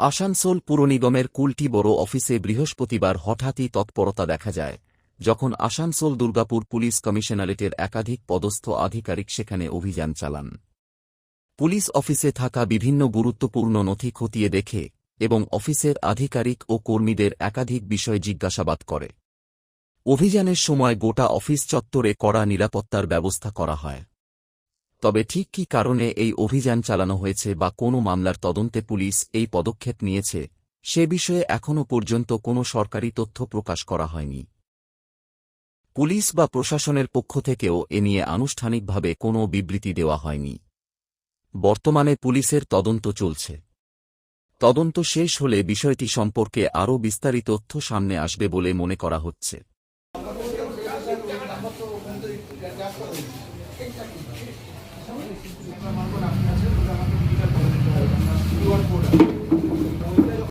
আসানসোল পুর নিগমের কুলটি বড় অফিসে বৃহস্পতিবার হঠাৎই তৎপরতা দেখা যায়, যখন আসানসোল দুর্গাপুর পুলিশ কমিশনারেটের একাধিক পদস্থ আধিকারিক সেখানে অভিযান চালান। পুলিশ অফিসে থাকা বিভিন্ন গুরুত্বপূর্ণ নথি খতিয়ে দেখে এবং অফিসের আধিকারিক ও কর্মীদের একাধিক বিষয় জিজ্ঞাসাবাদ করে। অভিযানের সময় গোটা অফিস চত্বরে কড়া নিরাপত্তার ব্যবস্থা করা হয়। তবে ঠিক কী কারণে এই অভিযান চালানো হয়েছে বা কোনো মামলার তদন্তে পুলিশ এই পদক্ষেপ নিয়েছে, সে বিষয়ে এখনও পর্যন্ত কোনো সরকারি তথ্য প্রকাশ করা হয়নি। পুলিশ বা প্রশাসনের পক্ষ থেকেও এ নিয়ে আনুষ্ঠানিকভাবে কোনো বিবৃতি দেওয়া হয়নি। বর্তমানে পুলিশের তদন্ত চলছে। তদন্ত শেষ হলে বিষয়টি সম্পর্কে আরও বিস্তারিত তথ্য সামনে আসবে বলে মনে করা হচ্ছে। QR